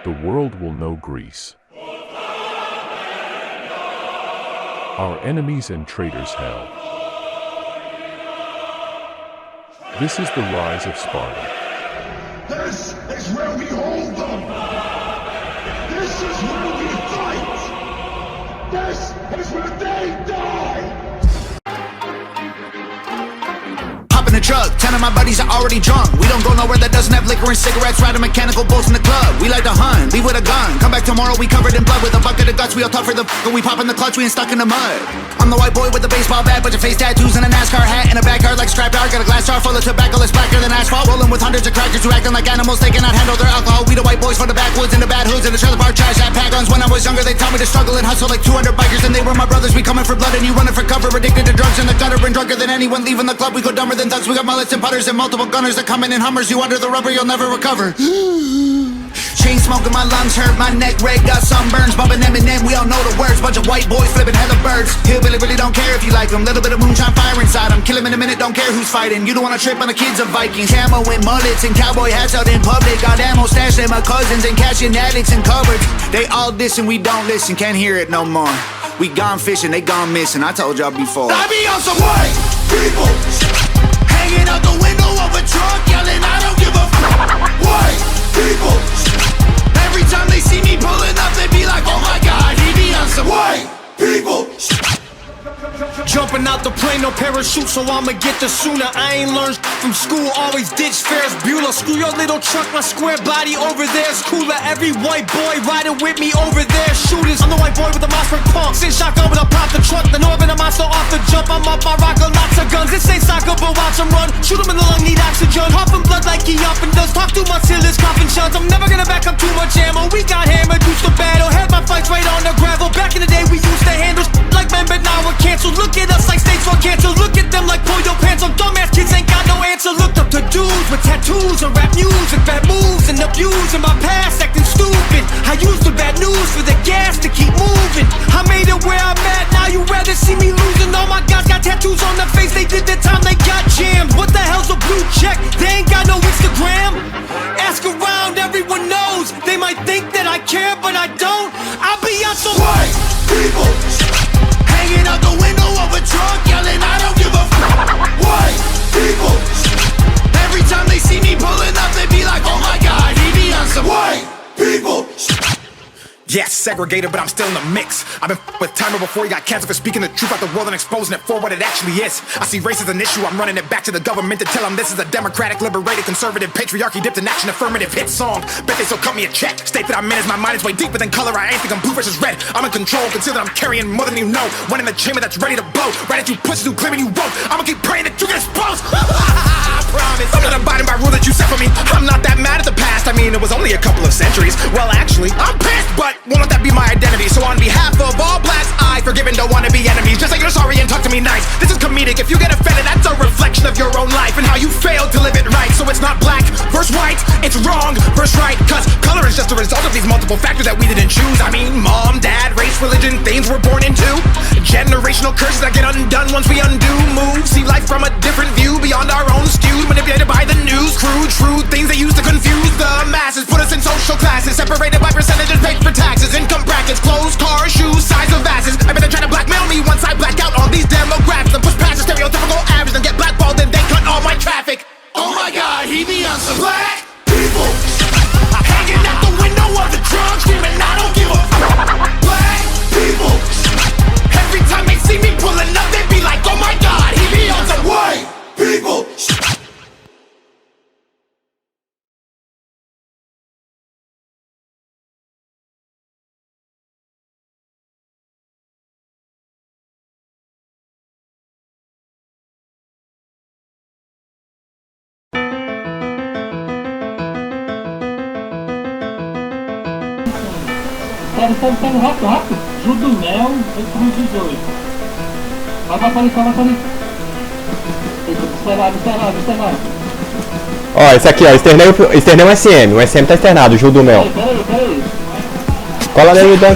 the world will know Greece. Our enemies and traitors hell. This is the rise of Sparta. This is where we hold them! This is where we fight! This is where they die! Hop in the truck, 10 of my buddies are already drunk. We don't go nowhere that doesn't have liquor and cigarettes. Riding mechanical bulls in the club. We like to hunt, leave with a gun. Come back tomorrow, we covered in blood with a bucket of guts. We all tough for the f***, we pop in the clutch, we ain't stuck in the mud. I'm the white boy with the baseball bat, bunch of face tattoos and a NASCAR hat in a backyard like striped yard. Got a glass jar full of tobacco that's blacker than asphalt. Rolling with hundreds of crackers who acting like animals. They cannot handle their alcohol. We the white boys from the backwoods and the bad hoods in the trailer park trash that pack guns. When I was younger, they taught me to struggle and hustle like 200 bikers, and they were my brothers. We coming for blood and you running for cover. Addicted to drugs in the gutter and drunker than anyone leaving the club. We go dumber than thugs. We got mullets and putters and multiple gunners that coming in Hummers. You under the rubber, you'll never recover. Chain smoking, my lungs hurt, my neck red, got sunburns. Bumping Eminem, we all know the words. Bunch of white boys flipping hella birds. Hillbilly really don't care if you like them. Little bit of moonshine fire inside them. Kill him in a minute, don't care who's fighting. You don't wanna trip on the kids of Vikings. Camo and mullets and cowboy hats out in public. Got ammo stashed in my cousins and catching addicts in cupboards. They all diss and we don't listen, can't hear it no more. We gone fishing, they gone missing. I told y'all before. I be on some white people hanging out the window of a truck, yelling, I don't give a f***. White people. Every time they see me pulling up, they be like, oh my god, he be on some white people. Jumping out the plane, no parachute, so I'ma get there sooner. I ain't learned from school, always ditch Ferris Bueller. Screw your little truck, my square body over there's cooler. Every white boy riding with me over there, shooters. I'm the white boy with the Mossberg pump. Sit shotgun, but I pop the truck. The Northern, I'm so off the jump. I'm up, I rock lots of guns. This ain't soccer, but watch them run. Shoot him in the lung, need oxygen. Coughing blood like he often does. Talk too much till his coughing shuns. I'm never gonna back up too much ammo. We got hammered, used to battle. Had my fights right on the gravel. Back in the day, we used to handle like men, but now we're canceled. Look at us like states for cancer. Look at them like pull your pants on. Dumbass kids ain't got no answer. Looked up to dudes with tattoos and rap music, bad moves and abuse in my past, acting stupid. I used the bad news for the gas to keep moving. I made it where I'm at, now you rather see me losing. All my guys got tattoos on their face, they did the time, they got jammed. What the hell's a blue check? They ain't got no Instagram. Ask around, everyone knows. They might think that I care, but I don't. I'll be out some white people hanging out the window of a truck, yelling, I don't give a f***. White people. Every time they see me pulling up, they be like, oh my god, he be on some white people. Yes, segregated, but I'm still in the mix. I've been with Timer before he got cancer for speaking the truth about the world and exposing it for what it actually is. I see race as an issue, I'm running it back to the government to tell them this is a democratic, liberated, conservative, patriarchy dipped in action, affirmative hit song. Bet they still cut me a check. State that I'm in as my mind is way deeper than color. I ain't think I'm blue versus red. I'm in control, consider that I'm carrying more than you know. One in the chamber that's ready to blow. Right at you pussies who claiming you won't. I'ma keep praying that you get exposed. I promise. I'm not abiding by rule that you set for me. I'm not that mad at the past. I mean, it was only a couple of centuries. Well, actually, I'm pissed, but won't let that be my identity. So on behalf of all blacks, I forgive and don't want to be enemies. Just like you're sorry and talk to me nice. This is comedic. If you get offended, that's a reflection of your own life and how you failed to live it right. So it's not black versus white, it's wrong versus right. Cause color is just a result of these multiple factors that we didn't choose. I mean, mom, dad, race, religion, things we're born into. Generational curses that get undone once we undo moves. See life from a different view, beyond our own skewed, manipulated by the news. Crude, true things they use to confuse the masses. Put us in social classes, separated by percentages, paid for taxes, income brackets, clothes, cars, shoes, size of asses. I bet they're trying to blackmail me once I black out on these demographics and push past the stereotypical average and get blackballed and they cut all my traffic. Oh my god, he be on some black people hanging out the window of the trunk, screaming, I don't give a f***. Black people. Every time they see me pulling up, they be like, oh my god, he be on some white people. Pega rápido, rápido. Judo Mel e Cruz 18. Vai pra ali. Externado. Ó, esse aqui, ó, externei um SM. O SM tá externado, Judo Mel. Peraí. Cola nele no dano.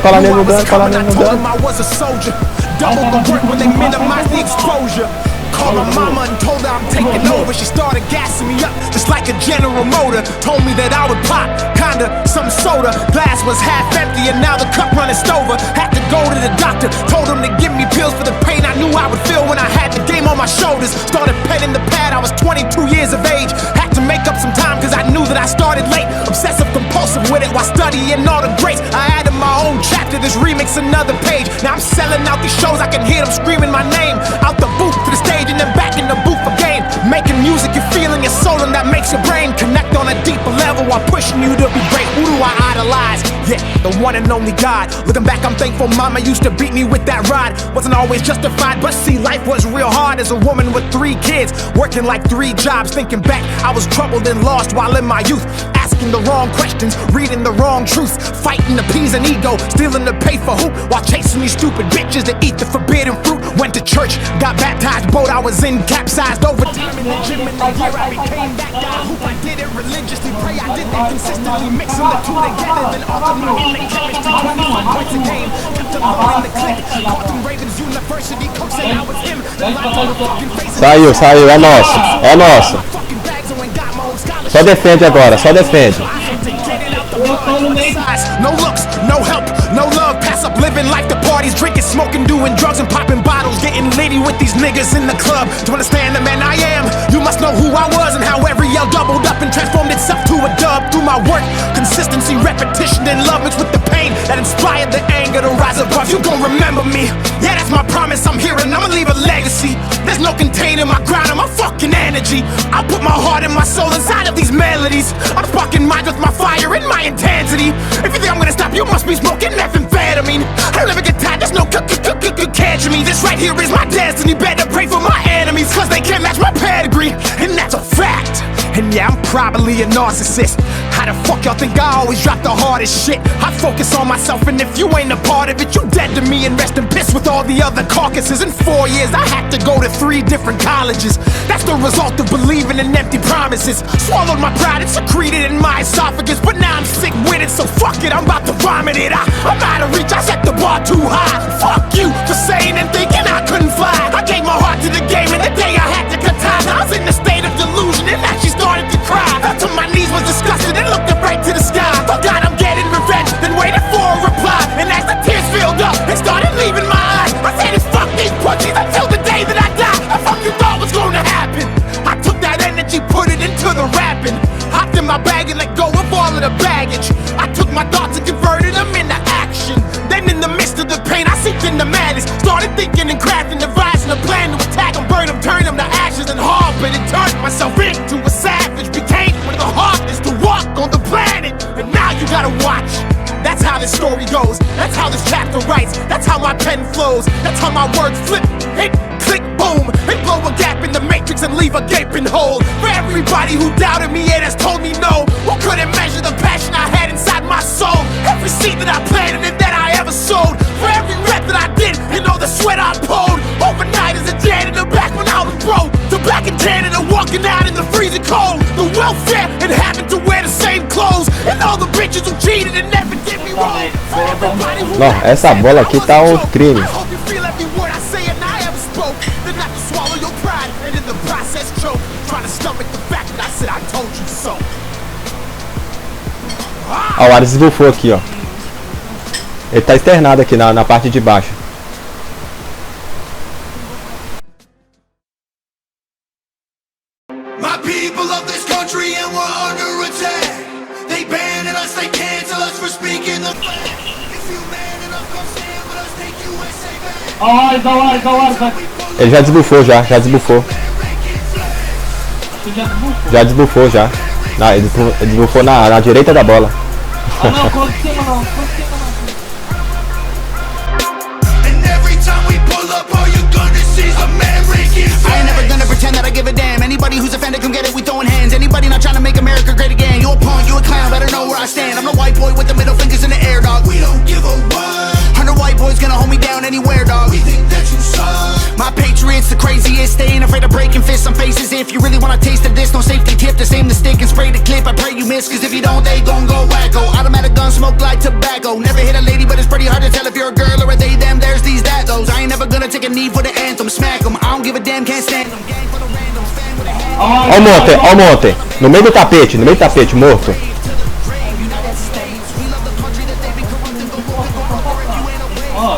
Called my mama and told her I'm taking over. She started gassing me up just like a General Motor. Told me that I would pop, kinda Honda, some soda. Glass was half empty and now the cup runneth over. Had to go to the doctor, told him to give me pills for the pain I knew I would feel when I had the game on my shoulders. Started penning the pad, I was 22 years of age. Had to make up some time cause I knew that I started late. Obsessive compulsive with it while studying all the greats. I added my own chapter, this remix another page. Now I'm selling out these shows, I can hear them screaming my name. Out the booth to the stage and then back in the booth again. Making music, you're feeling your soul and that makes your brain connect on a deeper level while pushing you to be great. Who do I idolize? Yeah, the one and only God. Looking back, I'm thankful mama used to beat me with that rod. Wasn't always justified, but see, life was real hard as a woman with 3 kids, working like 3 jobs. Thinking back, I was troubled and lost while in my youth, asking the wrong questions, reading the wrong truth, fighting to appease an ego, stealing to pay for hoop, while chasing these stupid bitches to eat the forbidden fruit. Went to church, got baptized, boat I was in capsized. Over time in the gym in the year I became that guy who I did it religiously, pray I did that consistently, mixing the two together, then ultimately make chemistry 21 points a game, kept alone in the click, caught them Ravens University, coach said I was him, Saiu, é nosso, é nosso. Só defende agora, só defende. No looks, no help, no love, pass up living like the parties, drinking, smoking, doing drugs and popping bottles, getting litty with these niggas in the club. To understand the man I am, you must know who I was and how every yell doubled up and transformed itself to a dub. Through my work, consistency, repetition, and love mixed with the pain that inspired the anger to rise above. You gon' remember me, yeah, that's my promise. I'm here and I'ma leave a legacy. There's no containing my grind or my fucking energy. I put my heart and my soul inside of these melodies. I'm sparking minds with my fire and my intensity. If you think I'm gonna stop, you must be smoking methamphetamine. I never get tired, there's no catching me. This right here is my destiny. Better pray for my enemies, cause they can't match my pedigree, and that's a fact. And yeah, I'm probably a narcissist. How the fuck y'all think I always drop the hardest shit? I focus on myself, and if you ain't a part of it, you dead to me and rest in piss with all the other carcasses. In 4 years, I had to go to 3 different colleges. That's the result of believing in empty promises. Swallowed my pride and secreted in my esophagus, but now I'm sick with it, so fuck it, I'm about to vomit it. I'm out of reach, I set the bar too high. Fuck you for saying and thinking I couldn't fly. I gave my heart to the game, and the day I had to cut ties, I was in a state of delusion and actually started to cry. Fell to my knees, was disgusted, and looked up right to the sky. Thought God, I'm getting revenge, then waited for a reply. And as the tears filled up and started leaving my eyes, I said it's fuck these pussies until the day that I die. I fuck you thought was gonna happen. I took that energy, put it into the rapping. Hopped in my bag and let go of all of the baggage. I took my thoughts and converted them into action. Then in the midst of the pain, I seeped into madness. Started thinking and crafting, devising a plan to attack them, burn them, turn them to ashes and harbor. And turned myself into a savage. Became one of the hardest to walk on the planet. And now you gotta watch. That's how this story goes. That's how this chapter writes. That's how my pen flows. That's how my words flip, hit, click, boom, and blow a gap in the matrix and leave a gaping hole. For everybody who doubted me and has told me no, who couldn't measure the passion I had inside my soul. Every seed that I planted and that I ever sowed. For every rep that I did and all the sweat I poured. Overnight as a janitor back when I was broke. To back in Canada walking out in the freezing cold. The welfare and having to wear the same clothes. And all the bitches who cheated and never did me wrong. Não, essa bola aqui tá um crime. Ó, o Ares esbufou aqui, ó. Ele tá externado aqui na parte de baixo. My people of this country and we're under attack. They banning us, they cancel us for speaking the flag. If you man enough, come stand with us, take USA back. Da hora. Ele já desbufou, já desbufou. Já desbufou, já. Não, ele desbufou na direita da bola. Ah, não, coloca em cima não. And every time we pull up, all you're gonna see is American flag. I ain't never gonna pretend that I give a damn. Anybody who's offended, come get it, we throwing hands. Anybody not trying to make America great again, you a punk, you a clown, better know where I stand. I'm the white boy with the middle fingers in the air, dog. We don't give a what. 100 white boys gonna hold me down anywhere, dog. We think that you suck. My patriots the craziest, they ain't afraid of breaking fists on faces. If you really wanna taste of this, no safety tip, just aim the stick and spray the clip. I pray you miss, cause if you don't, they gon' go wacko. Automatic gun smoke like tobacco. Never hit a lady, but it's pretty hard to tell if you're a girl or a they, them, there's these, that, those. I ain't never gonna take a knee for the anthem, smack them. I don't give a damn, can't stand them. Gang for the randoms, fan with a hand. Ó o monte. No meio do tapete, morto.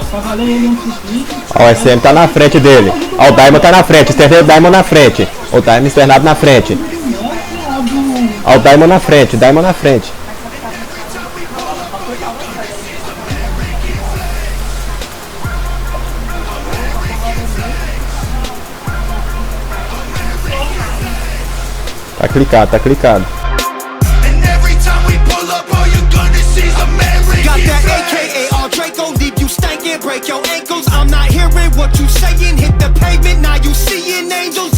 pra valer ele um subir. Ó, o SM tá na frente dele. Ó, o Diamond tá na frente. Externei o Diamond na frente. O Diamond externado na frente. Ó, o Diamond na frente. Diamond na frente. Tá clicado, tá clicado. And every time we pull up, all you're gonna see is American. Got that AKA all Draco, leave you stankin', break your ankles. I'm not hearing what you saying, hit the pavement, now you seeing angels.